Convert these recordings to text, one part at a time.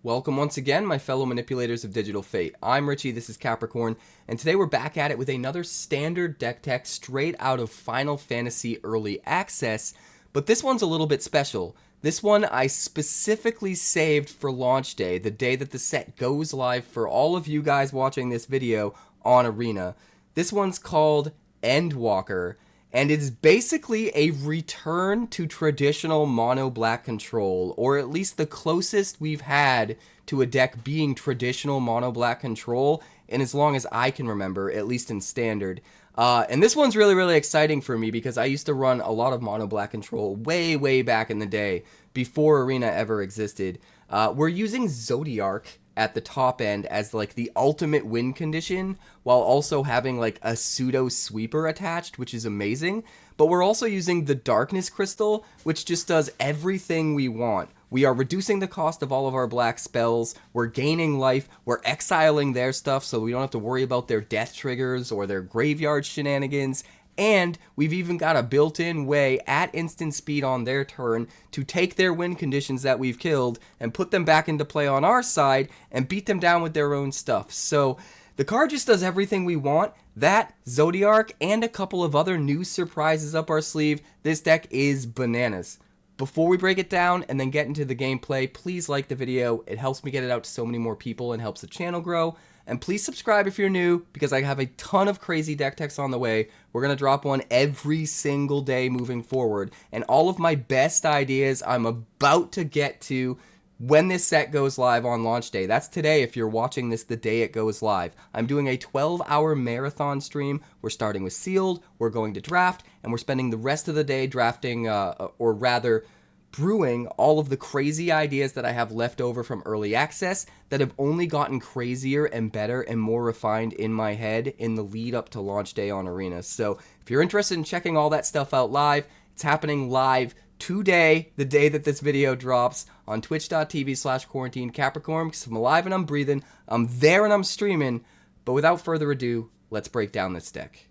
Welcome once again, my fellow manipulators of digital fate. I'm Richie, this is Capricorn, and today we're back at it with another standard deck tech straight out of Final Fantasy Early Access, but this one's a little bit special. This one I specifically saved for launch day, the day that the set goes live for all of you guys watching this video on Arena. This one's called Endwalker, and it's basically a return to traditional mono-black control, or at least the closest we've had to a deck being traditional mono-black control, and as long as I can remember, at least in Standard. And this one's really exciting for me because I used to run a lot of mono-black control way back in the day, before Arena ever existed. We're using Zodiark at the top end as like the ultimate win condition, while also having like a pseudo sweeper attached, which is amazing. But we're also using the Darkness Crystal, which just does everything we want. We are reducing the cost of all of our black spells, we're gaining life, we're exiling their stuff so we don't have to worry about their death triggers or their graveyard shenanigans, and we've even got a built-in way at instant speed on their turn to take their win conditions that we've killed and put them back into play on our side and beat them down with their own stuff. So the card just does everything we want. That, Zodiark, and a couple of other new surprises up our sleeve. This deck is bananas. Before we break it down and then get into the gameplay, please like the video. It helps me get it out to so many more people and helps the channel grow. And please subscribe if you're new, because I have a ton of crazy deck techs on the way. We're going to drop one every single day moving forward. And all of my best ideas I'm about to get to when this set goes live on launch day. That's today if you're watching this the day it goes live. I'm doing a 12-hour marathon stream. We're starting with Sealed, we're going to draft, and we're spending the rest of the day drafting, or rather, brewing all of the crazy ideas that I have left over from early access that have only gotten crazier and better and more refined in my head in the lead up to launch day on Arena. So if you're interested in checking all that stuff out live, it's happening live today, the day that this video drops, on twitch.tv/quarantine_Capricorn, because I'm alive and I'm breathing, I'm there and I'm streaming. But without further ado, let's break down this deck.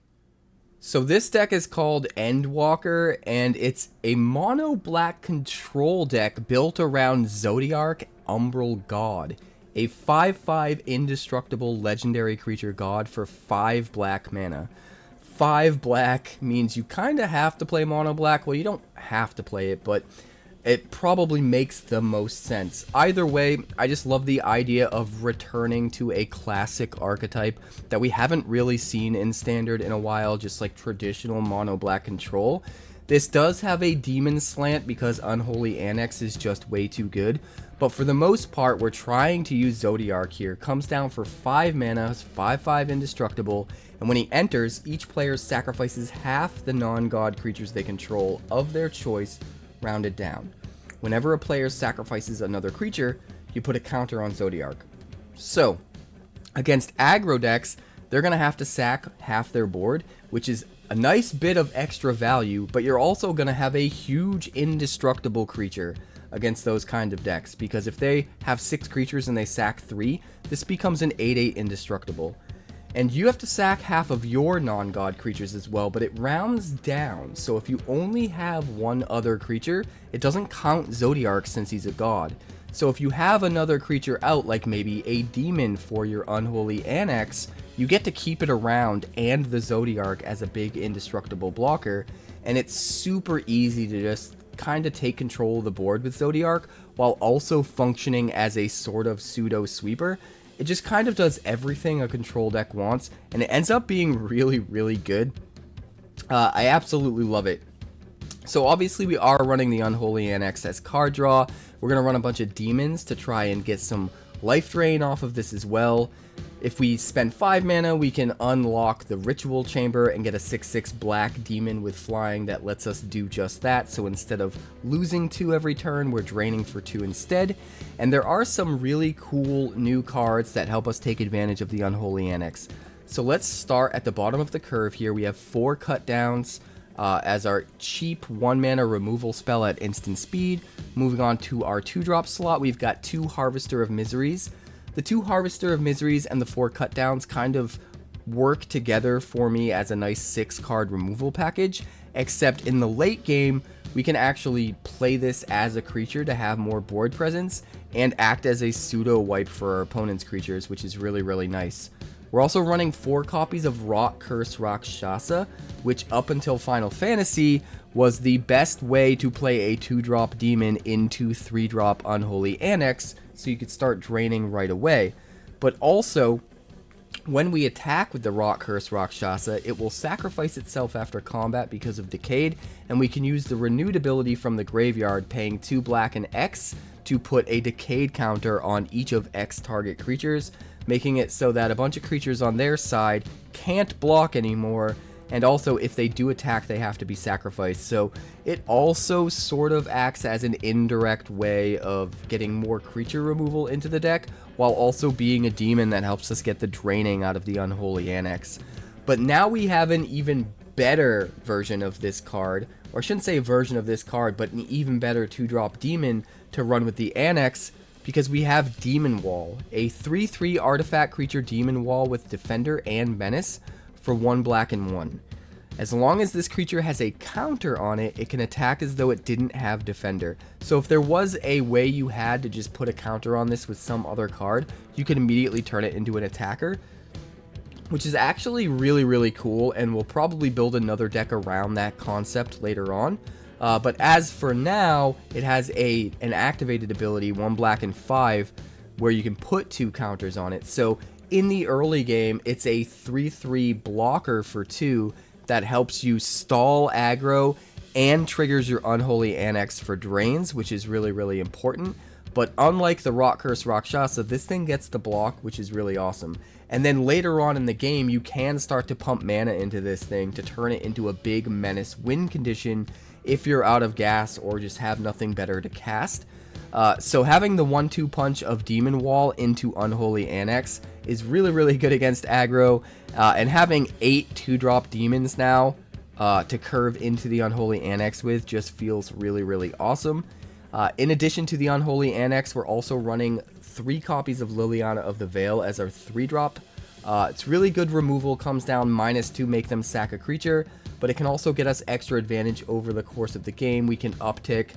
So this deck is called Endwalker, and it's a mono-black control deck built around Zodiark, Umbral God, a 5/5 indestructible legendary creature god for 5 black mana. 5 black means you kind of have to play mono-black. Well, you don't have to play it, but it probably makes the most sense. Either way, I just love the idea of returning to a classic archetype that we haven't really seen in Standard in a while, just like traditional mono-black control. This does have a demon slant because Unholy Annex is just way too good, but for the most part, we're trying to use Zodiark here. Comes down for 5 mana, 5/5 indestructible, and when he enters, each player sacrifices half the non-god creatures they control of their choice, rounded down. Whenever a player sacrifices another creature, you put a counter on Zodiark. So, against aggro decks, they're going to have to sack half their board, which is a nice bit of extra value, but you're also going to have a huge indestructible creature against those kind of decks, because if they have 6 creatures and they sack 3, this becomes an 8/8 indestructible. And you have to sack half of your non-god creatures as well, but it rounds down, so if you only have one other creature, it doesn't count Zodiark since he's a god. So if you have another creature out, like maybe a demon for your Unholy Annex, you get to keep it around and the Zodiark as a big indestructible blocker, and it's super easy to just kind of take control of the board with Zodiark while also functioning as a sort of pseudo sweeper. It just kind of does everything a control deck wants, and it ends up being really good. I absolutely love it. So obviously we are running the Unholy Annex as card draw. We're going to run a bunch of demons to try and get some life drain off of this as well. If we spend 5 mana, we can unlock the Ritual Chamber and get a 6/6 black demon with flying that lets us do just that. So instead of losing 2 every turn, we're draining for 2 instead. And there are some really cool new cards that help us take advantage of the Unholy Annex. So let's start at the bottom of the curve here. We have 4 cut downs as our cheap 1 mana removal spell at instant speed. Moving on to our 2-drop slot, we've got 2 Harvester of Miseries. The 2 Harvester of Miseries and the 4 cut downs kind of work together for me as a nice 6-card removal package, except in the late game, we can actually play this as a creature to have more board presence and act as a pseudo wipe for our opponent's creatures, which is really, really nice. We're also running 4 copies of Rot-Curse Rakshasa, which up until Final Fantasy was the best way to play a 2-drop demon into 3-drop Unholy Annex, so you could start draining right away. But also, when we attack with the Rot-Curse Rakshasa, it will sacrifice itself after combat because of Decayed, and we can use the renewed ability from the graveyard, paying 2 black and X to put a Decayed counter on each of X target creatures, making it so that a bunch of creatures on their side can't block anymore, and also if they do attack they have to be sacrificed. So it also sort of acts as an indirect way of getting more creature removal into the deck, while also being a demon that helps us get the draining out of the Unholy Annex. But now we have an even better version of this card, or I shouldn't say version of this card, but an even better 2-drop demon to run with the Annex, because we have Demon Wall, a 3/3 artifact creature Demon Wall with Defender and Menace for 1 black and 1. As long as this creature has a counter on it, it can attack as though it didn't have Defender. So if there was a way you had to just put a counter on this with some other card, you can immediately turn it into an attacker, which is actually really, really cool, and we'll probably build another deck around that concept later on. But as for now, it has an activated ability, 1 black and 5, where you can put 2 counters on it. So in the early game, it's a 3/3 blocker for 2 that helps you stall aggro and triggers your Unholy Annex for drains, which is really, really important. But unlike the Rot-Curse Rakshasa, this thing gets the block, which is really awesome. And then later on in the game, you can start to pump mana into this thing to turn it into a big menace win condition if you're out of gas or just have nothing better to cast. So having the 1-2 punch of Demon Wall into Unholy Annex is really, really good against aggro, and having 8 2-drop demons now to curve into the Unholy Annex with just feels really, really awesome. In addition to the Unholy Annex, we're also running 3 copies of Liliana of the Veil as our 3-drop. It's really good removal, comes down -2, make them sack a creature, but it can also get us extra advantage over the course of the game. We can uptick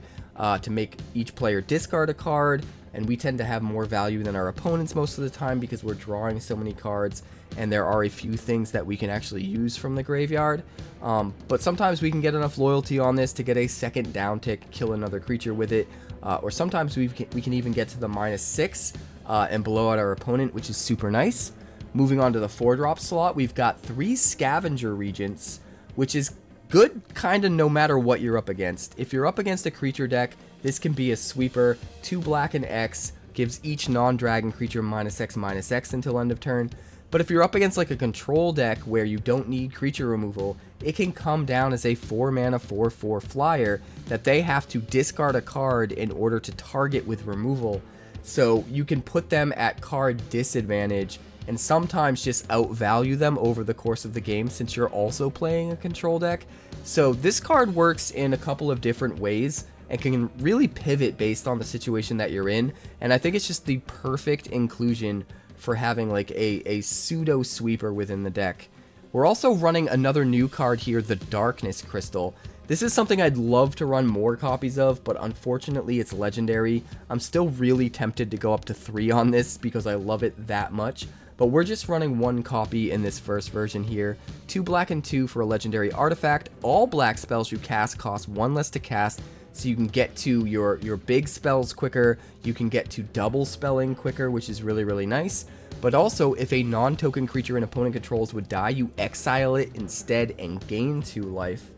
to make each player discard a card, and we tend to have more value than our opponents most of the time because we're drawing so many cards, and there are a few things that we can actually use from the graveyard. But sometimes we can get enough loyalty on this to get a second down tick, kill another creature with it, or sometimes we can even get to the -6 and blow out our opponent, which is super nice. Moving on to the 4-drop slot, we've got 3 Scavenger Regents, which is good kind of no matter what you're up against. If you're up against a creature deck, this can be a sweeper. 2 black and X gives each non-dragon creature -X/-X until end of turn. But if you're up against like a control deck where you don't need creature removal, it can come down as a 4-mana 4/4 flyer that they have to discard a card in order to target with removal. So you can put them at card disadvantage and sometimes just outvalue them over the course of the game since you're also playing a control deck. So this card works in a couple of different ways and can really pivot based on the situation that you're in, and I think it's just the perfect inclusion for having like a pseudo sweeper within the deck. We're also running another new card here, the Darkness Crystal. This is something I'd love to run more copies of, but unfortunately it's legendary. I'm still really tempted to go up to 3 on this because I love it that much. But we're just running 1 copy in this first version here. 2 black and 2 for a legendary artifact. All black spells you cast cost 1 less to cast, so you can get to your big spells quicker. You can get to double spelling quicker, which is really, really nice. But also, if a non-token creature an opponent controls would die, you exile it instead and gain 2 life.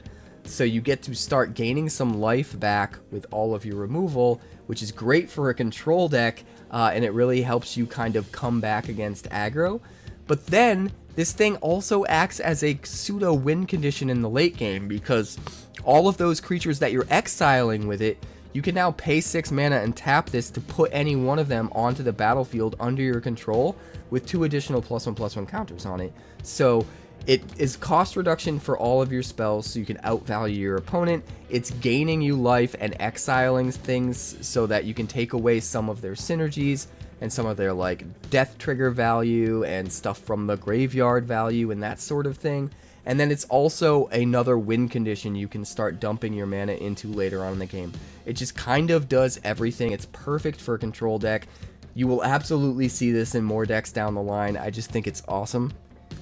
So you get to start gaining some life back with all of your removal, which is great for a control deck, and it really helps you kind of come back against aggro. But then, this thing also acts as a pseudo win condition in the late game, because all of those creatures that you're exiling with it, you can now pay 6 mana and tap this to put any one of them onto the battlefield under your control with 2 additional +1/+1 counters on it. So it is cost reduction for all of your spells, so you can outvalue your opponent. It's gaining you life and exiling things so that you can take away some of their synergies. and some of their like death trigger value and stuff from the graveyard value and that sort of thing. And then it's also another win condition you can start dumping your mana into later on in the game. It just kind of does everything. It's perfect for a control deck. You will absolutely see this in more decks down the line. I just think it's awesome.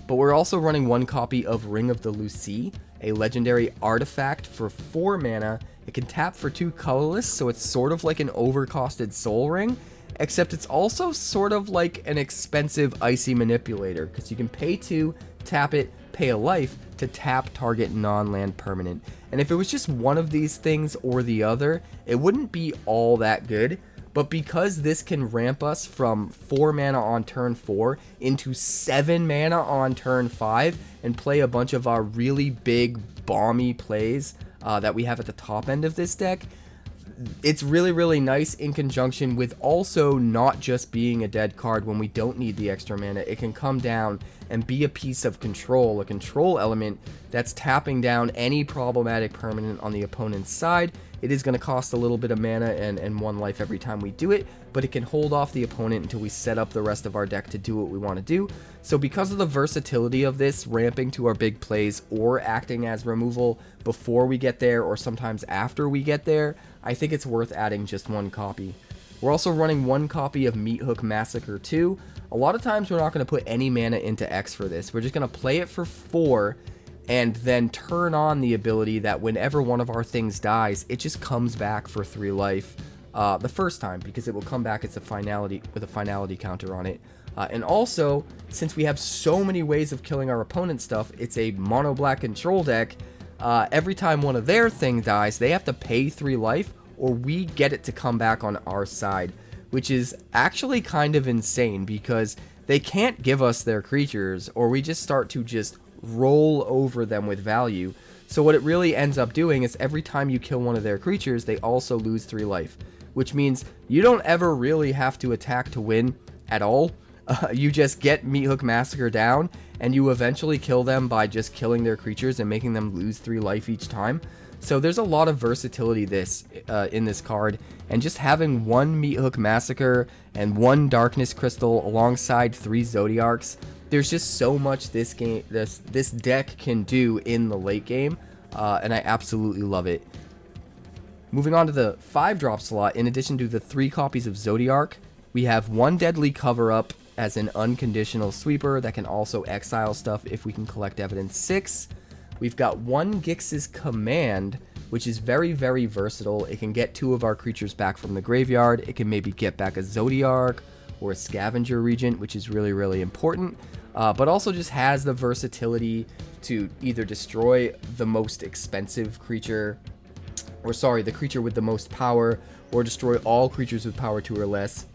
But we're also running one copy of Ring of the Louci, a legendary artifact for 4 mana. It can tap for 2 colorless, so it's sort of like an overcosted Soul Ring, except it's also sort of like an expensive Icy Manipulator, because you can pay 2, tap it, pay a life to tap target non-land permanent. And if it was just one of these things or the other, it wouldn't be all that good. But because this can ramp us from 4 mana on turn 4 into 7 mana on turn 5 and play a bunch of our really big bomby plays that we have at the top end of this deck, it's really, really nice in conjunction with also not just being a dead card when we don't need the extra mana. It can come down and be a piece of control, a control element that's tapping down any problematic permanent on the opponent's side. It is going to cost a little bit of mana and 1 life every time we do it, but it can hold off the opponent until we set up the rest of our deck to do what we want to do. So because of the versatility of this, ramping to our big plays or acting as removal before we get there or sometimes after we get there, I think it's worth adding just 1 copy. We're also running 1 copy of Meathook Massacre II. A lot of times we're not going to put any mana into X for this. We're just going to play it for 4 and then turn on the ability that whenever one of our things dies, it just comes back for 3 life the first time, because it will come back as a finality with a finality counter on it. And also, since we have so many ways of killing our opponent's stuff, it's a mono-black control deck. Every time one of their things dies, they have to pay 3 life, or we get it to come back on our side, which is actually kind of insane because they can't give us their creatures, or we just start to just roll over them with value. So what it really ends up doing is every time you kill one of their creatures, they also lose 3 life, which means you don't ever really have to attack to win at all. You just get Meathook Massacre down, and you eventually kill them by just killing their creatures and making them lose 3 life each time. So there's a lot of versatility in this card, and just having 1 Meathook Massacre and 1 Darkness Crystal alongside 3 Zodiarks, there's just so much this deck can do in the late game, and I absolutely love it. Moving on to the 5-drop slot, in addition to the 3 copies of Zodiark, we have 1 Deadly Cover-Up as an unconditional sweeper that can also exile stuff if we can collect evidence 6. We've got 1 Gix's Command, which is very, very versatile. It can get 2 of our creatures back from the graveyard. It can maybe get back a Zodiark or a Scavenger Regent, which is really, really important. But also just has the versatility to either destroy the most expensive creature, or sorry, the creature with the most power, or destroy all creatures with power 2 or less.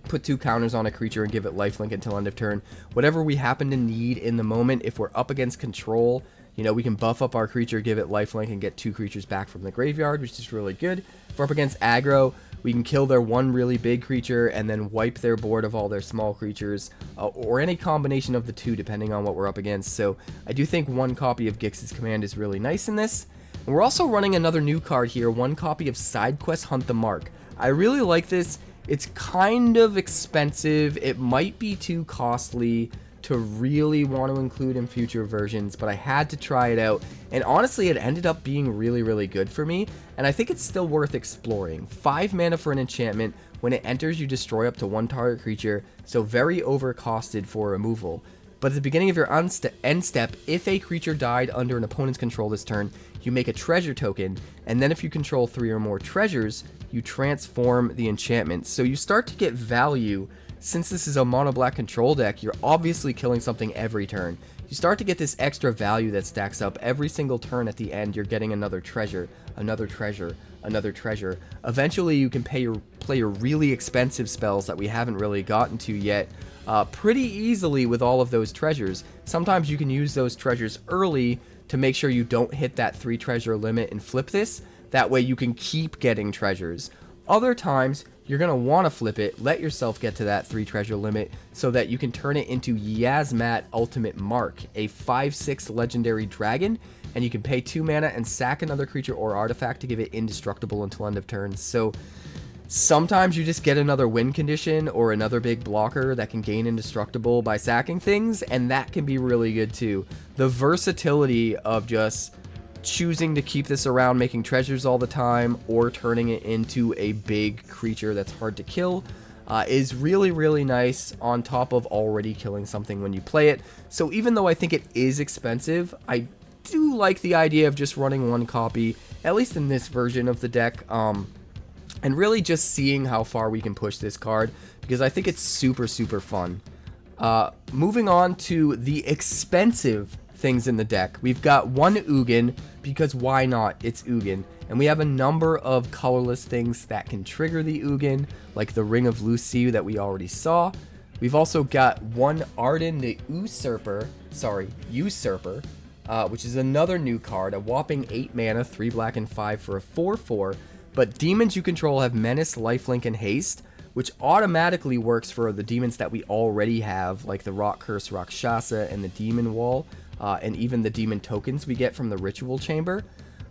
Put 2 counters on a creature and give it lifelink until end of turn. Whatever we happen to need in the moment, if we're up against control, you know, we can buff up our creature, give it lifelink, and get 2 creatures back from the graveyard, which is really good. If we're up against aggro, we can kill their 1 really big creature and then wipe their board of all their small creatures, or any combination of the 2 depending on what we're up against. So I do think 1 copy of Gix's Command is really nice in this. And we're also running another new card here, 1 copy of Sidequest Hunt the Mark. I really like this. It's kind of expensive. It might be too costly to really want to include in future versions, but I had to try it out, and honestly it ended up being really, really good for me, and I think it's still worth exploring. 5 mana for an enchantment. When it enters, you destroy up to 1 target creature, so very overcosted for removal. But at the beginning of your end step, if a creature died under an opponent's control this turn, you make a treasure token, and then if you control 3 or more treasures, you transform the enchantment. So you start to get value. Since this is a mono-black control deck, you're obviously killing something every turn. You start to get this extra value that stacks up. Every single turn at the end, you're getting another treasure, another treasure, another treasure. Eventually, you can play your really expensive spells that we haven't really gotten to yet pretty easily with all of those treasures. Sometimes you can use those treasures early to make sure you don't hit that 3 treasure limit and flip this. That way you can keep getting treasures. Other times, you're going to want to flip it, let yourself get to that 3 treasure limit so that you can turn it into Yasmat Ultimate Mark, a 5/6 legendary dragon, and you can pay 2 mana and sack another creature or artifact to give it indestructible until end of turn. So Sometimes you just get another win condition or another big blocker that can gain indestructible by sacking things, and that can be really good too. The versatility of just choosing to keep this around, making treasures all the time, or turning it into a big creature that's hard to kill is really, really nice on top of already killing something when you play it. So even though I think it is expensive, I do like the idea of just running one copy, at least in this version of the deck, and really just seeing how far we can push this card, because I think it's super, super fun. Moving on to the expensive things in the deck. We've got one Ugin, because why not? It's Ugin. And we have a number of colorless things that can trigger the Ugin, like the Ring of Lucy that we already saw. We've also got one Ardyn the Usurper, which is another new card, a whopping 8 mana, 3 black and 5 for a 4/4. But demons you control have Menace, Lifelink, and Haste, which automatically works for the demons that we already have, like the Rot-Curse Rakshasa and the Demon Wall, and even the demon tokens we get from the Ritual Chamber.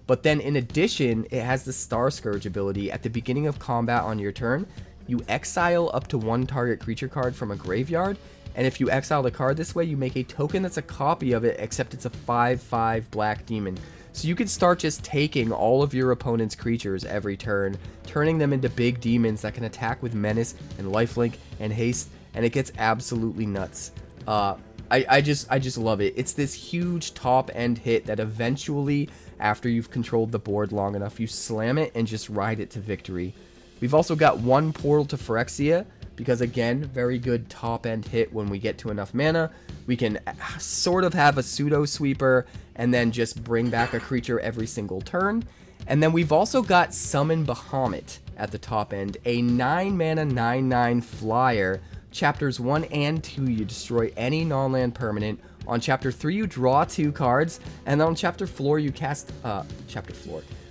But then in addition, it has the Star Scourge ability. At the beginning of combat on your turn, you exile up to one target creature card from a graveyard, and if you exile the card this way, you make a token that's a copy of it, except it's a 5/5 black demon. So you can start just taking all of your opponent's creatures every turn, turning them into big demons that can attack with Menace and Lifelink and Haste, and it gets absolutely nuts. I just love it. It's this huge top-end hit that eventually, after you've controlled the board long enough, you slam it and just ride it to victory. We've also got one Portal to Phyrexia, because again, very good top-end hit when we get to enough mana. We can sort of have a pseudo sweeper and then just bring back a creature every single turn. And then we've also got Summon Bahamut at the top end, a 9 mana 9/9 flyer. Chapters 1 and 2 you destroy any non-land permanent. On chapter 3 you draw 2 cards, and then on chapter 4 you cast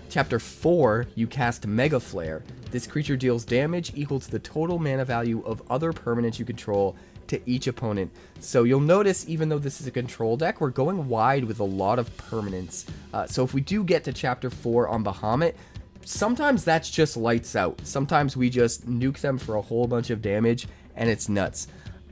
Chapter 4 you cast Mega Flare. This creature deals damage equal to the total mana value of other permanents you control to each opponent. So you'll notice, even though this is a control deck, we're going wide with a lot of permanents. So if we do get to chapter 4 on Bahamut, sometimes that's just lights out. Sometimes we just nuke them for a whole bunch of damage, and it's nuts.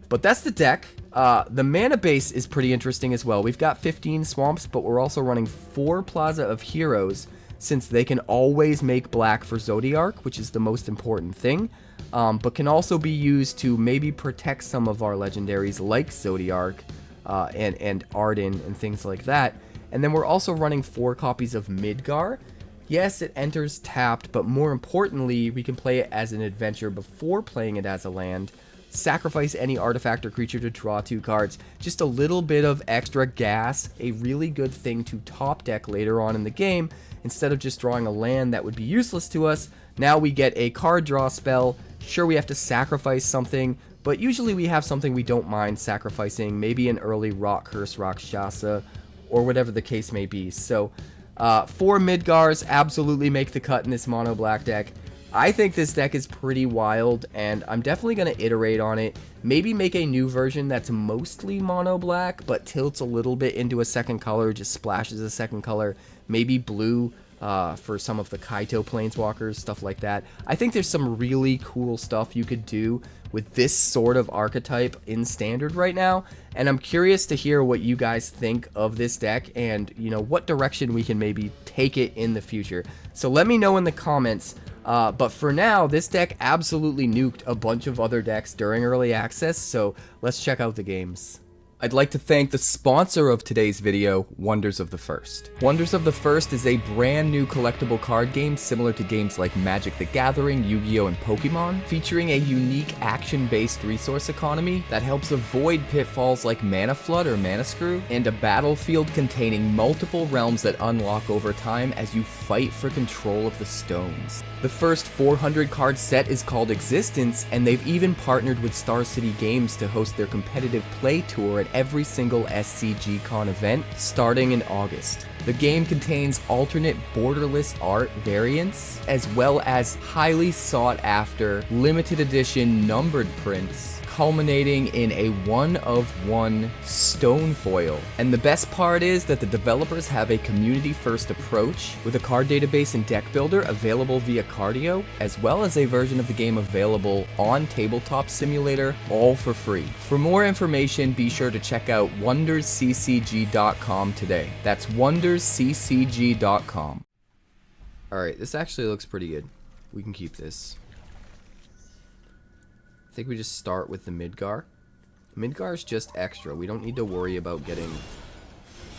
But that's the deck. The mana base is pretty interesting as well. We've got 15 swamps, but we're also running 4 Plaza of Heroes, since they can always make black for Zodiark, which is the most important thing, but can also be used to maybe protect some of our legendaries like Zodiark and Ardyn and things like that. And then we're also running 4 copies of Midgar. Yes, it enters tapped, but more importantly, we can play it as an adventure before playing it as a land. Sacrifice any artifact or creature to draw 2 cards. Just a little bit of extra gas, a really good thing to top deck later on in the game. Instead of just drawing a land that would be useless to us, now we get a card draw spell. Sure, we have to sacrifice something, but usually we have something we don't mind sacrificing, maybe an early Rot-Curse Rakshasa, or whatever the case may be. So, 4 Midgars absolutely make the cut in this mono black deck. I think this deck is pretty wild, and I'm definitely going to iterate on it. Maybe make a new version that's mostly mono black, but tilts a little bit into a second color, just splashes a second color. Maybe blue for some of the Kaito planeswalkers, stuff like that. I think there's some really cool stuff you could do with this sort of archetype in Standard right now, and I'm curious to hear what you guys think of this deck and, you know, what direction we can maybe take it in the future. So let me know in the comments. But for now, this deck absolutely nuked a bunch of other decks during early access, so let's check out the games. I'd like to thank the sponsor of today's video, Wonders of the First. Wonders of the First is a brand new collectible card game similar to games like Magic the Gathering, Yu-Gi-Oh! And Pokemon, featuring a unique action-based resource economy that helps avoid pitfalls like Mana Flood or Mana Screw, and a battlefield containing multiple realms that unlock over time as you fight for control of the stones. The first 400 card set is called Existence, and they've even partnered with Star City Games to host their competitive play tour at every single SCG-Con event starting in August. The game contains alternate borderless art variants, as well as highly sought after limited edition numbered prints, culminating in a 1-of-1 stone foil. And the best part is that the developers have a community-first approach with a card database and deck builder available via Cardio, as well as a version of the game available on Tabletop Simulator, all for free. For more information, be sure to check out wondersccg.com today. That's wondersccg.com. Alright, this actually looks pretty good. We can keep this. I think we just start with the Midgar. Midgar is just extra. We don't need to worry about getting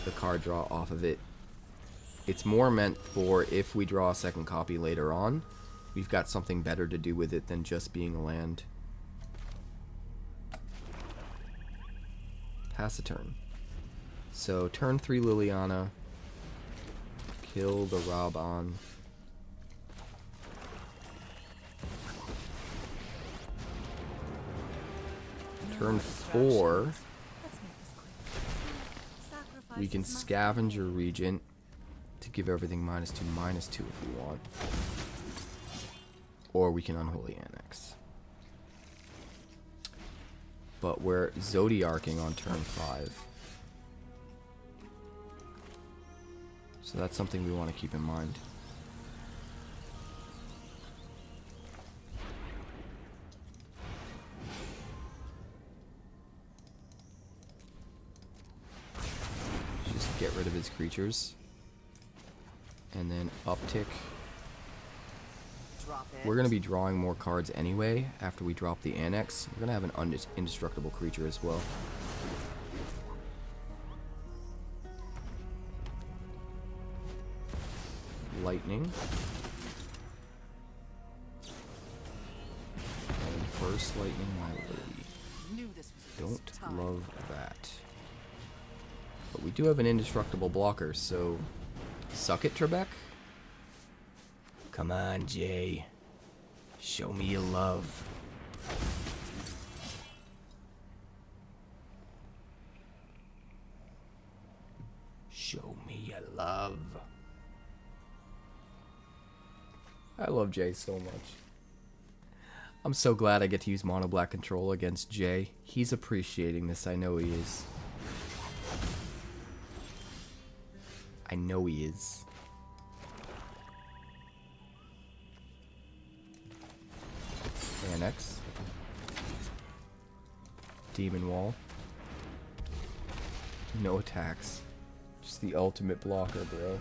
the card draw off of it. It's more meant for if we draw a second copy later on, we've got something better to do with it than just being a land. Pass a turn. So turn 3 Liliana. Kill the Rabban. Turn 4, we can Scavenger Regent to give everything -2/-2 if we want. Or we can Unholy Annex. But we're Zodiarking on turn 5. So that's something we want to keep in mind. Get rid of his creatures. And then uptick. We're going to be drawing more cards anyway after we drop the Annex. We're going to have an indestructible creature as well. Lightning. And first lightning, my lady. Don't love that. But we do have an indestructible blocker, so suck it, Trebek. Come on, Jay. Show me your love. Show me your love. I love Jay so much. I'm so glad I get to use Monoblack control against Jay. He's appreciating this, I know he is. I know he is. Annex. Demon Wall. No attacks. Just the ultimate blocker, bro.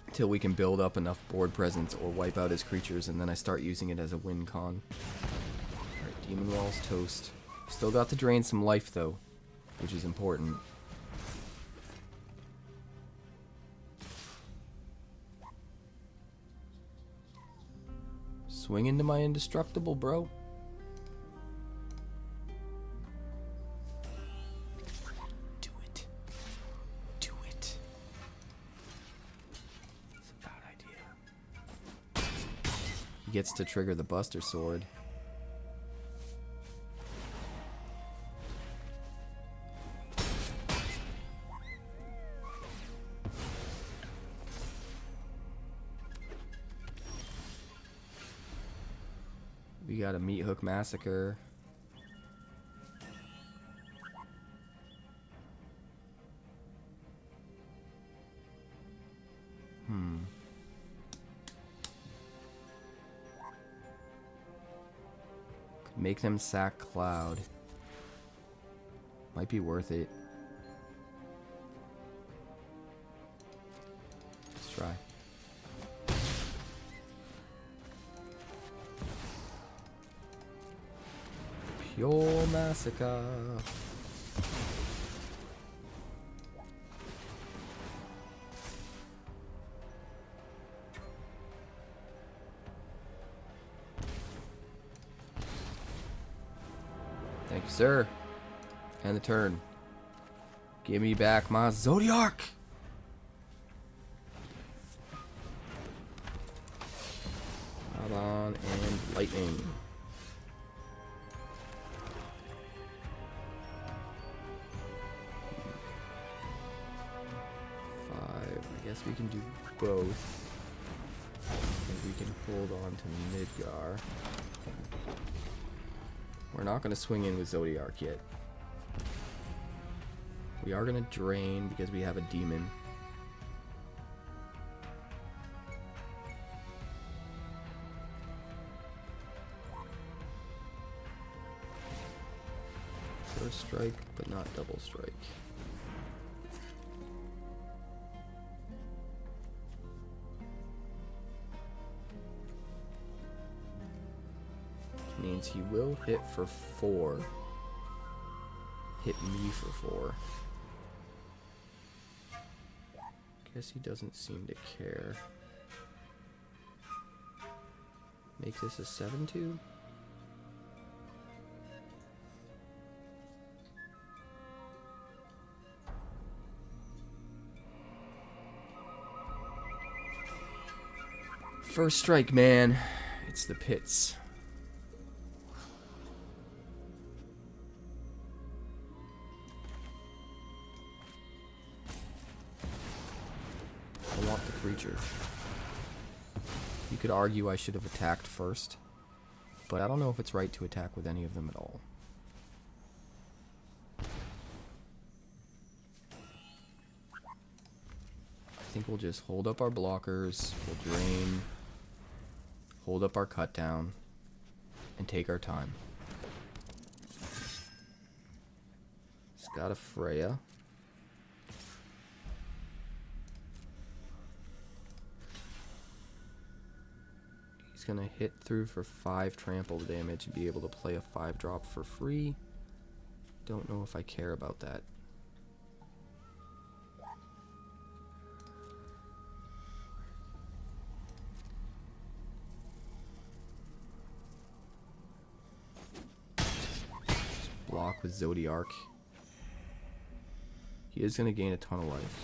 Until we can build up enough board presence or wipe out his creatures, and then I start using it as a win con. Alright, Demon Wall's toast. Still got to drain some life, though, which is important. Swing into my indestructible, bro. Do it. Do it. It's a bad idea. He gets to trigger the Buster Sword. We got a Meathook Massacre. Could make them sack Cloud. Might be worth it. Let's try. Pure Massacre. Thank you, sir. And the turn. Give me back my Zodiark. Rabban and lightning. 5. I guess we can do both. I think we can hold on to Midgar. We're not going to swing in with Zodiark yet. We are going to drain because we have a demon. First strike, but not double strike. Which means he will hit for 4. Hit me for 4. Guess he doesn't seem to care. Make this a 7-2? First strike, man. It's the pits. I want the creature. You could argue I should have attacked first, but I don't know if it's right to attack with any of them at all. I think we'll just hold up our blockers, we'll drain, hold up our cut down, and take our time. It's got a Freya. He's gonna hit through for 5 trample damage and be able to play a 5-drop for free. Don't know if I care about that. Block with Zodiark. He is going to gain a ton of life.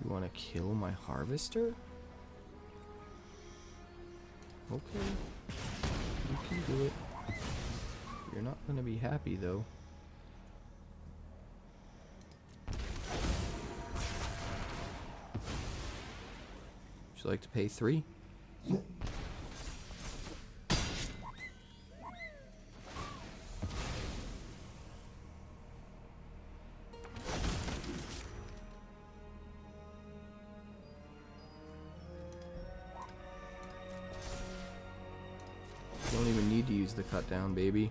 You want to kill my harvester? Okay, you can do it. You're not going to be happy, though. Would you like to pay 3? Don't even need to use the cut down, baby.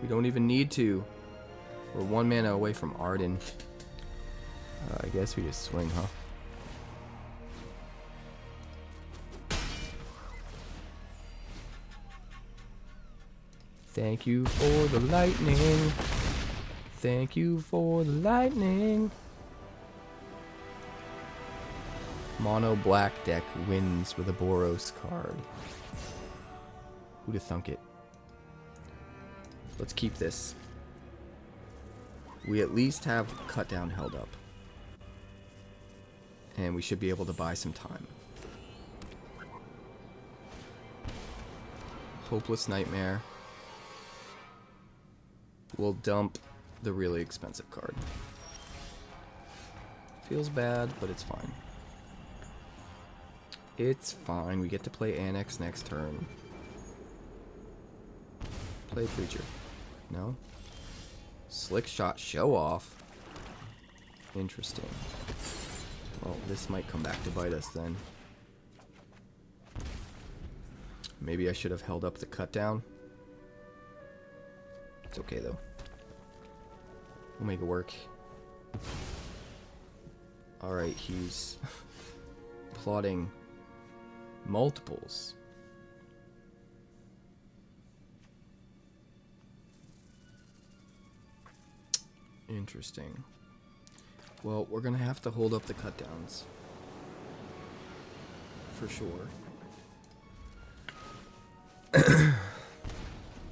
We don't even need to. We're 1 mana away from Ardyn. I guess we just swing, huh? Thank you for the lightning. Thank you for the lightning. Mono black deck wins with a Boros card. Who'd have thunk it? Let's keep this. We at least have cut down held up. And we should be able to buy some time. Hopeless Nightmare. We'll dump the really expensive card. Feels bad, but it's fine. It's fine. We get to play Annex next turn. Play a creature. No? Slick shot show off. Interesting. Well, this might come back to bite us then. Maybe I should have held up the cut down. It's okay though. We'll make it work. Alright, he's plotting multiples. Interesting. Well, we're gonna have to hold up the cut downs. For sure.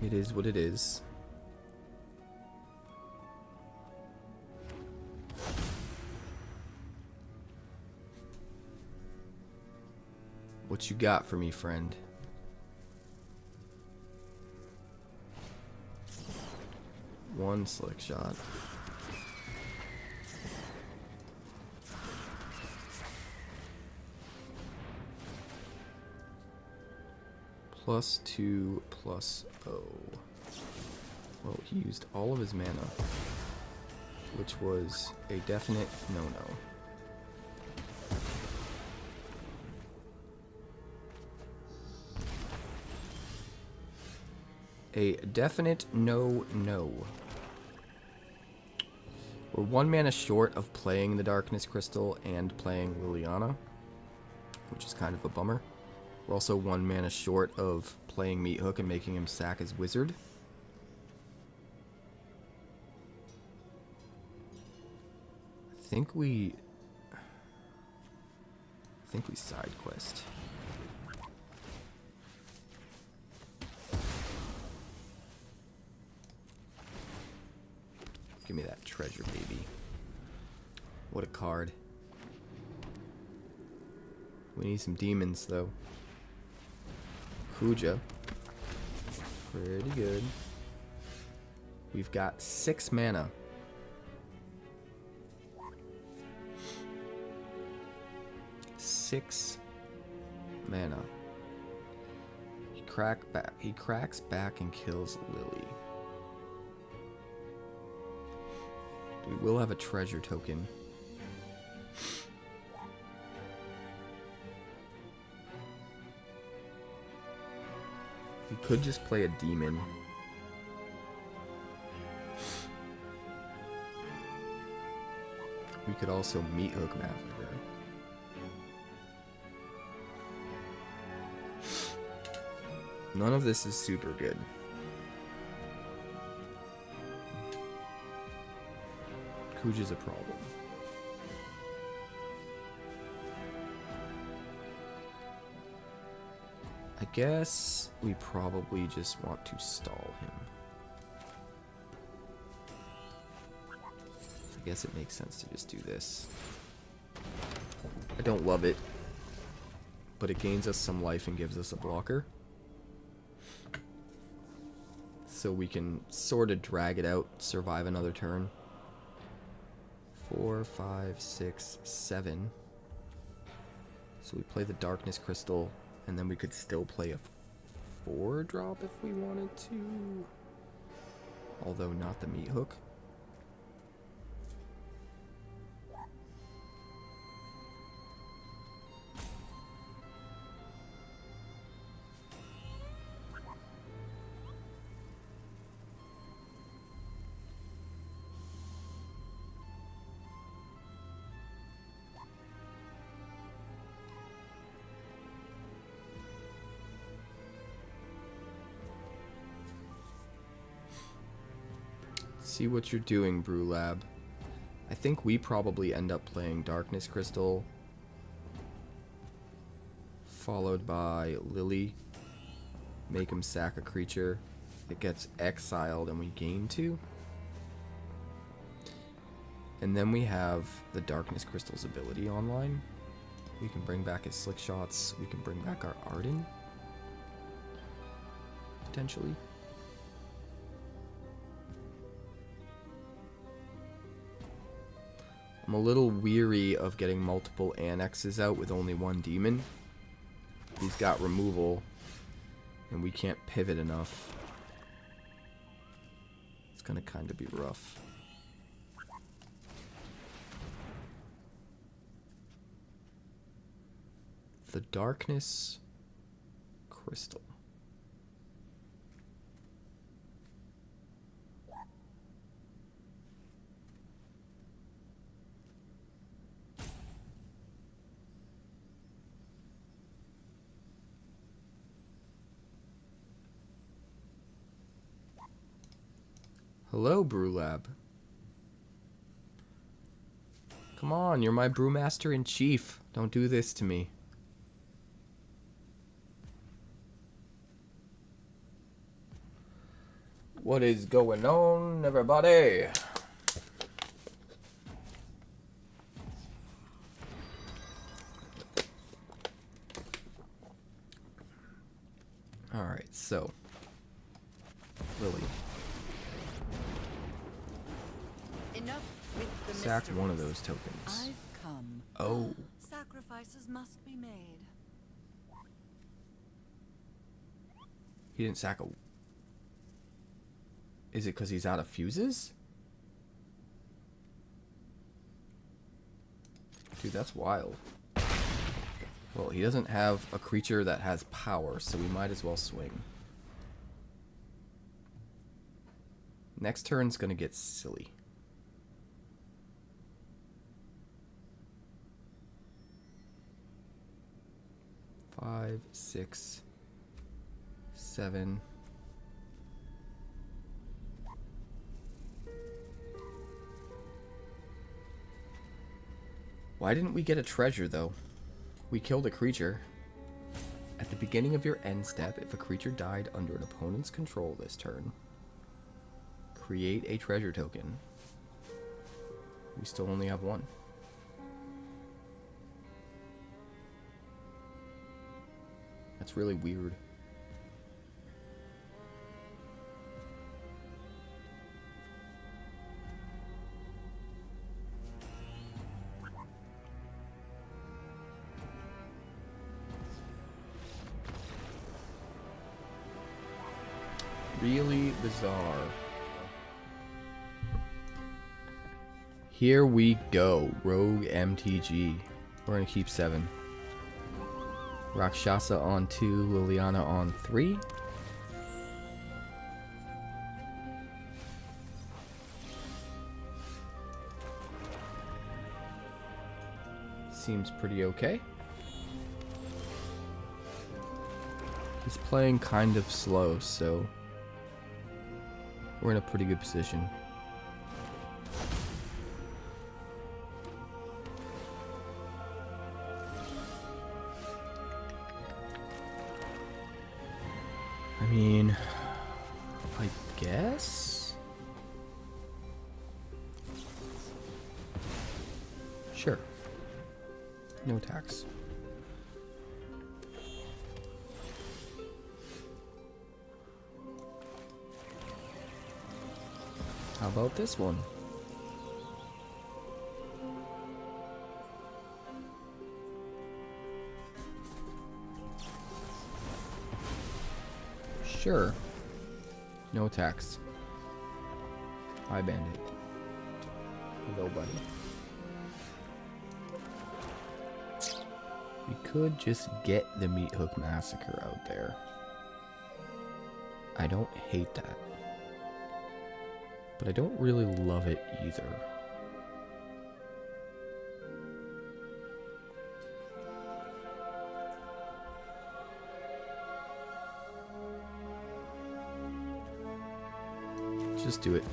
It is what it is. What you got for me, friend? One slick shot. +2 +0. Well, he used all of his mana, which was a definite no-no. A definite no-no. We're 1 mana short of playing the Darkness Crystal and playing Liliana, which is kind of a bummer. We're also 1 mana short of playing Meathook and making him sack his wizard. I think we Sidequest. Give me that treasure, baby. What a card. We need some demons, though. 𝐒𝐿𝐻𝐻. Pretty good. We've got 6 mana. He cracks back and kills Lily. We will have a treasure token. We could just play a demon. We could also Meathook Massacre. None of this is super good. 𝐒𝐻𝐻 is a problem. I guess we probably just want to stall him. I guess it makes sense to just do this. I don't love it, but it gains us some life and gives us a blocker. So we can sort of drag it out, survive another turn. 4, 5, 6, 7. So we play the Darkness Crystal, and then we could still play a 4-drop if we wanted to. Although not the Meathook. See what you're doing, Brewlab. I think we probably end up playing Darkness Crystal, followed by Lily. Make him sack a creature. It gets exiled and we gain 2. And then we have the Darkness Crystal's ability online. We can bring back his slick shots. We can bring back our Ardyn, potentially. I'm a little weary of getting multiple annexes out with only 1 demon. He's got removal, and we can't pivot enough. It's gonna kind of be rough. The Darkness Crystal. Hello, Brewlab. Come on, you're my brewmaster in chief. Don't do this to me. What is going on, everybody? so. Lily. Enough with the Sack mysteries. one of those tokens. I've come. Oh. Sacrifices must be made. He didn't sack a... Is it because he's out of fuses? Dude, that's wild. Well, he doesn't have a creature that has power, so we might as well swing. Next turn's gonna get silly. Five, 6, 7. Why didn't we get a treasure, though? We killed a creature. At the beginning of your end step, if a creature died under an opponent's control this turn, create a treasure token. We still only have one. That's really weird. Really bizarre. Here we go. Rogue MTG. We're going to keep 7. Rakshasa on 2. Liliana on 3. Seems pretty okay. He's playing kind of slow, so we're in a pretty good position. I mean, I guess? Sure. No tax. How about this one? Sure. No tax. Hi, Bandit. Hello, buddy. We could just get the Meathook Massacre out there. I don't hate that. But I don't really love it either. Just do it.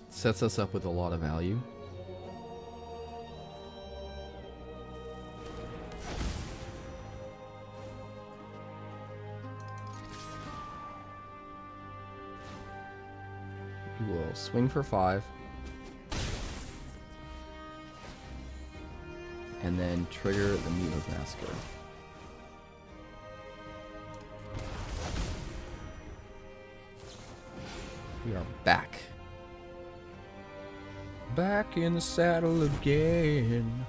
Sets us up with a lot of value. We will swing for 5. And then trigger the Meathook Massacre. We are back. Back in the saddle again.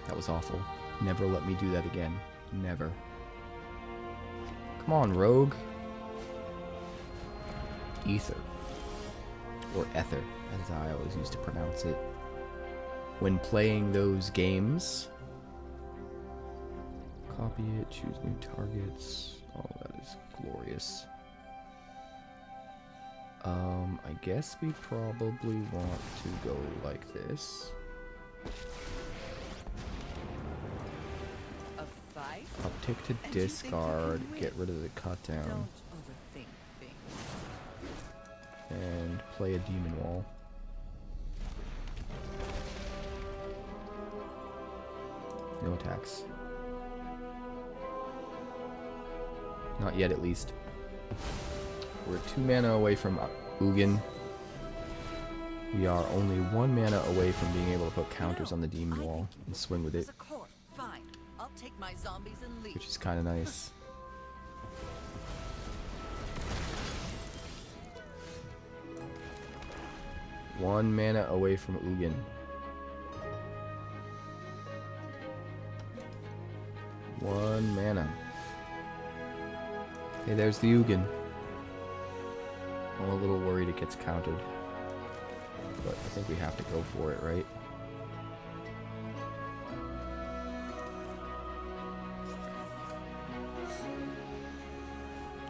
That was awful. Never let me do that again. Never. Come on, rogue. Ether. Or ether, as I always used to pronounce it. When playing those games. Copy it, choose new targets. Oh, that is glorious. I guess we probably want to go like this. A fight? Uptick to And discard, you get rid of the cut down, Don't overthink things. and play a demon wall. No attacks. Not yet, at least. We're 2 mana away from Ugin. We are only 1 mana away from being able to put counters on the Demon Wall and swing with it, Fine. I'll take my zombies and leave. which is kind of nice. One mana away from Ugin. One mana. Hey, there's the Ugin. I'm a little worried it gets countered, but I think we have to go for it, right?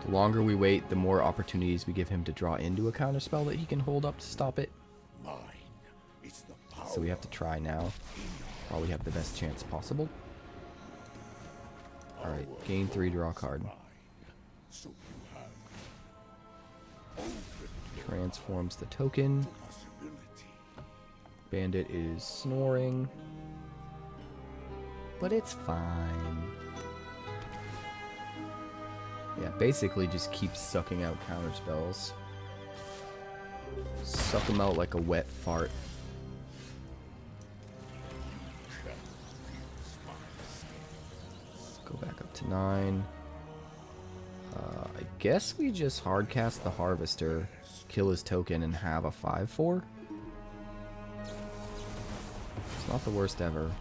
The longer we wait, the more opportunities we give him to draw into a counterspell that he can hold up to stop it. So we have to try now, while we have the best chance possible. Alright, gain 3, draw a card. Transforms the token. Bandit is snoring, but it's fine. Yeah, basically just keep sucking out counter spells. Suck them out like a wet fart. Go back up to 9. I guess we just hardcast the Harvester, kill his token, and have a 5/4. It's not the worst ever.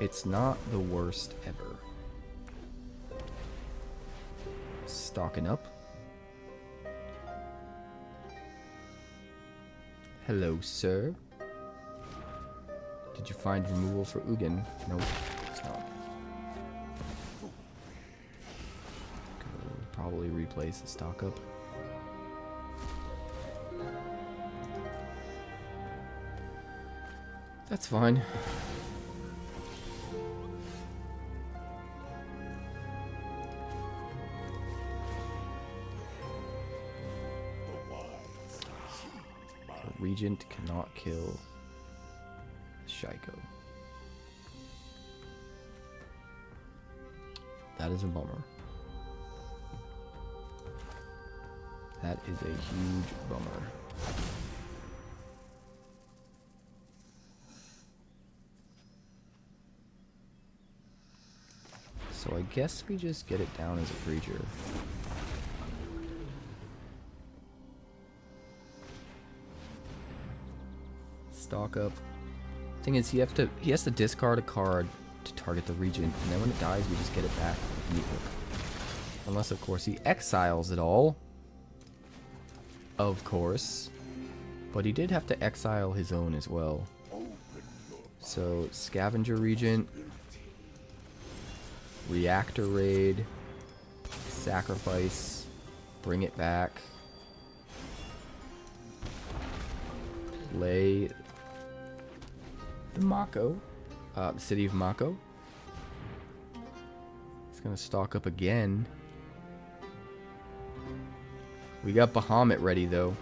It's not the worst ever. Stocking up. Hello, sir. Did you find removal for Ugin? Nope, it's not. Probably replace the stock up. That's fine. The Regent cannot kill 𝐶𝐿𝐻𝐻𝐿. That is a bummer. That is a huge bummer. So I guess we just get it down as a creature. Stock up. Thing is, he has to discard a card to target the Regent, and then when it dies, we just get it back with Meathook. Unless, of course, he exiles it all. Of course. But he did have to exile his own as well. So, Scavenger Regent, Reactor Raid, Sacrifice, bring it back, play the Mako, City of Mako. It's gonna stock up again. We got Bahamut ready though.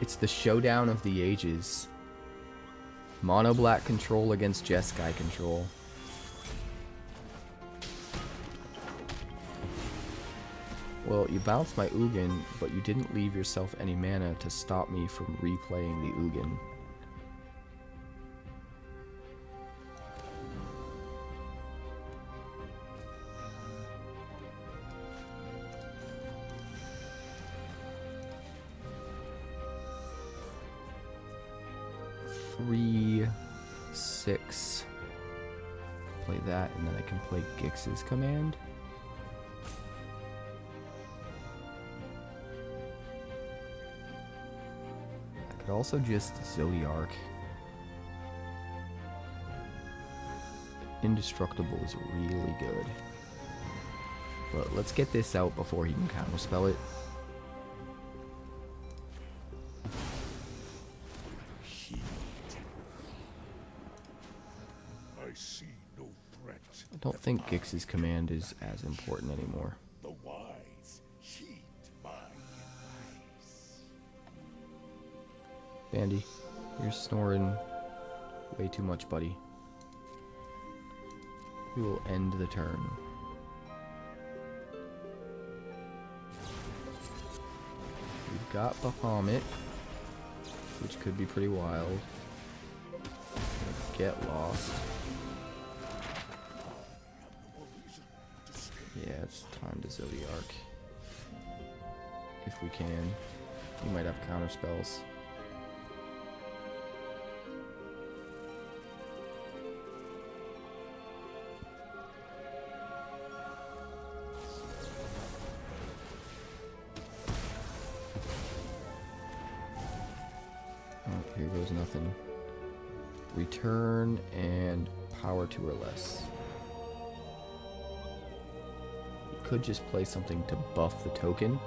It's the showdown of the ages. Monoblack control against Jeskai control. Well, you bounced my Ugin, but you didn't leave yourself any mana to stop me from replaying the Ugin. Three, 6. Play that, and then I can play Gix's command. I could also just Zodiark. Indestructible is really good. But let's get this out before he can counterspell it. I don't think Gix's command is as important anymore. The wise heed my advice. Bandy, you're snoring way too much, buddy. We will end the turn. got Bahamut, which could be pretty wild. Get lost. Yeah, it's time to Zodiark. If we can. We might have counter spells. Oh, here goes nothing. Return and power 2 or less. You could just play something to buff the token.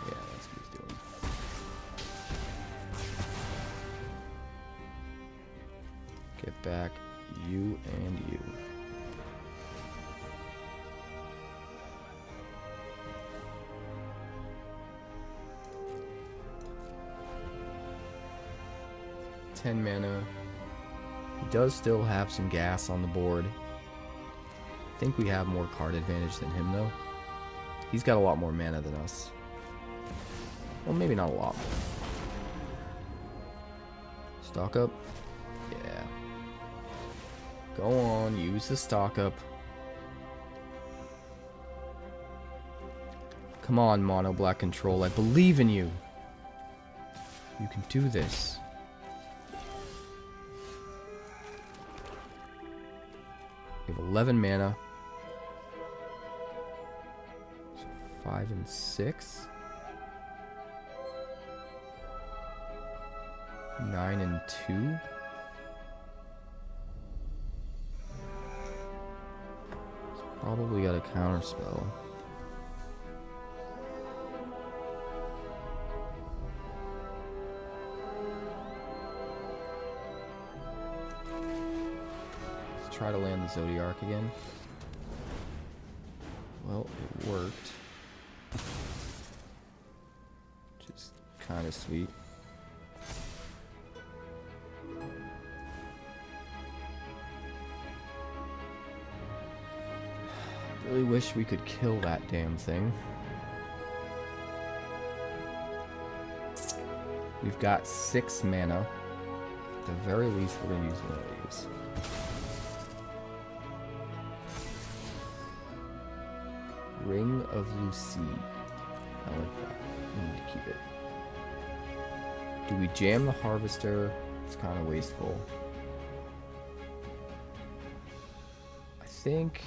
Yeah, that's what he's doing. Get back you and you. Ten mana. He does still have some gas on the board. I think we have more card advantage than him, though. He's got a lot more mana than us. Well, maybe not a lot more. Stock up? Yeah. Go on, use the stock up. Come on, Monoblack Control. I believe in you. You can do this. We have 11 mana. So 5 and 6. 9 and 2. It's probably got a counter spell. Try to land the Zodiark again. Well, it worked. Which is kind of sweet. Really wish we could kill that damn thing. We've got 6 mana. At the very least, we're going to use one of these. Ring of Lucy. I like that. We need to keep it. Do we jam the Harvester? It's kind of wasteful. I think...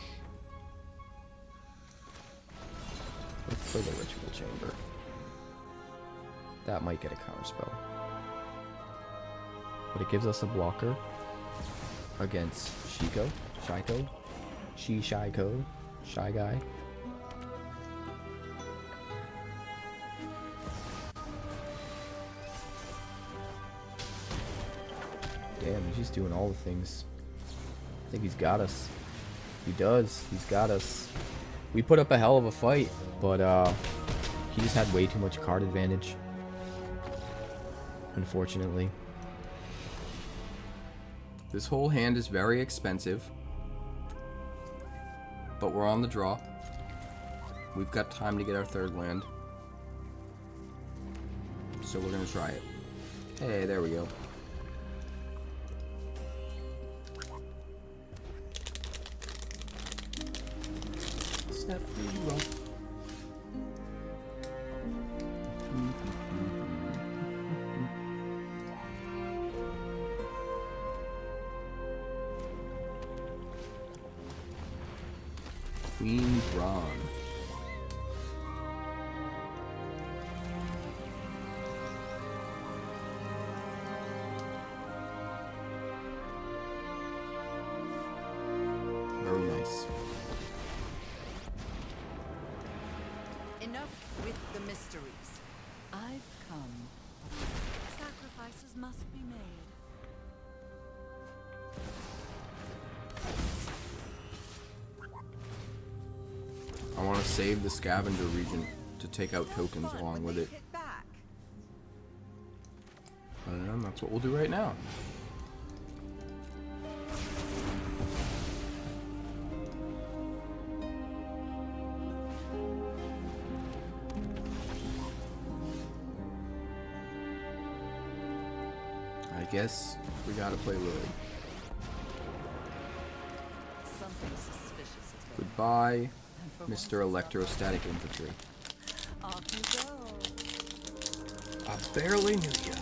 let's play the Ritual Chamber. That might get a counterspell. But it gives us a blocker against Shy Guy. Damn, he's just doing all the things. I think he's got us. He does. He's got us. We put up a hell of a fight, but he just had way too much card advantage. Unfortunately. This whole hand is very expensive, but we're on the draw. We've got time to get our 3rd land. So we're going to try it. Hey, there we go. Queen Braun. Very nice. Enough with the mysteries. I've come. Sacrifices must be made. I want to save the Scavenger Regent to take out tokens along with it. And that's what we'll do right now. guess we gotta play Lily. Something suspicious is going Goodbye, on. And for Mr. once, Electrostatic Infantry. off you go. I barely knew ya.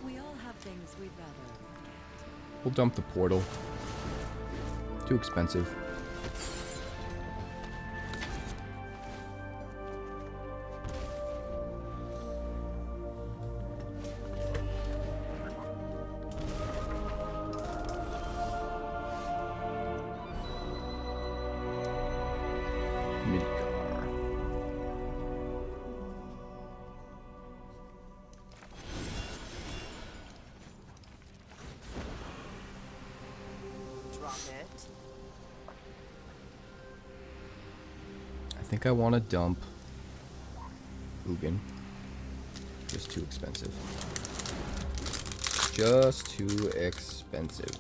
We all have things we'd rather forget. We'll dump the portal. Too expensive. Midgar. Drop it. I think I want to dump Ugin. Just too expensive. Just too expensive.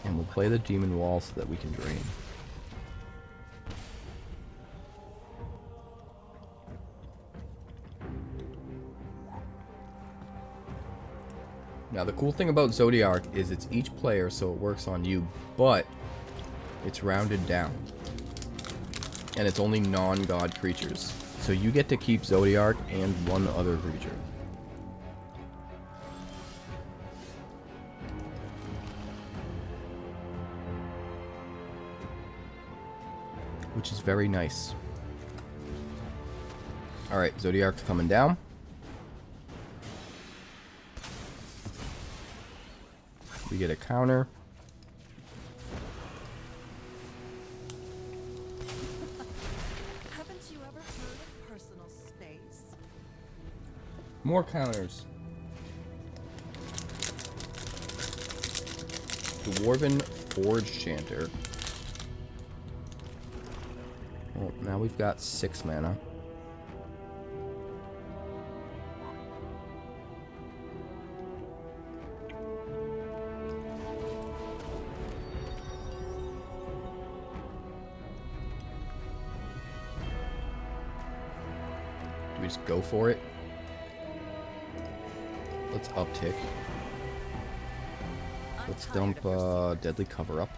And we'll play the Demon Wall so that we can drain. Now the cool thing about Zodiark is it's each player, so it works on you, but it's rounded down. And it's only non-god creatures. So you get to keep Zodiark and one other creature. Which is very nice. Alright, Zodiark's coming down. We get a counter. Haven't you ever heard of personal space? More counters. Dwarven Forge Chanter. Well, now we've got 6 mana. Do we just go for it? Let's uptick. Let's dump Deadly Cover-Up.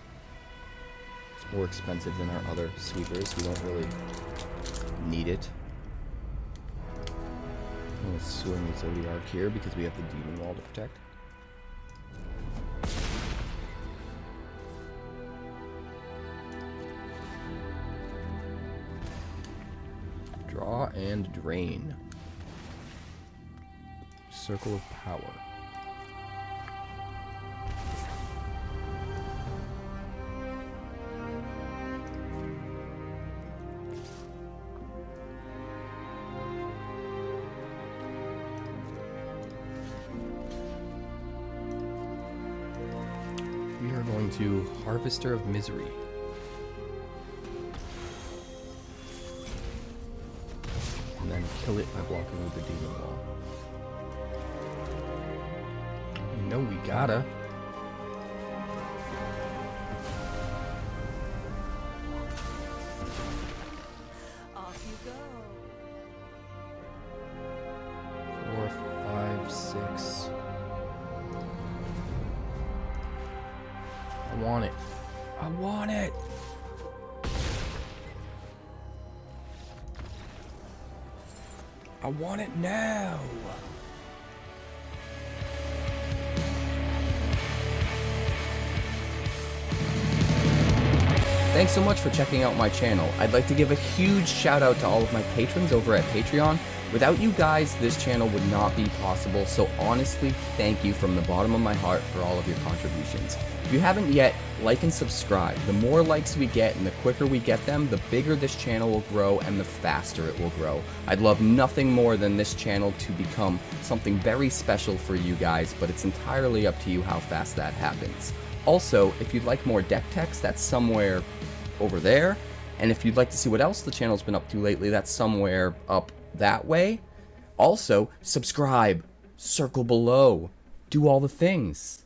It's more expensive than our other sweepers. We don't really need it. Let's swing with Zodiark here because we have the Demon Wall to protect. Draw and drain. Circle of Power. We are going to Harvester of Misery. And then kill it by blocking with the Demon Wall. You know we gotta. Off you go. 4, 5, 6. I want it. I want it. I want it now. Thanks so much for checking out my channel. I'd like to give a huge shout out to all of my patrons over at Patreon. Without you guys, this channel would not be possible, so honestly, thank you from the bottom of my heart for all of your contributions. If you haven't yet, like and subscribe. The more likes we get and the quicker we get them, the bigger this channel will grow and the faster it will grow. I'd love nothing more than this channel to become something very special for you guys, but it's entirely up to you how fast that happens. Also, if you'd like more deck techs, that's somewhere over there. And if you'd like to see what else the channel's been up to lately, that's somewhere up that way. Also, subscribe, circle below, do all the things.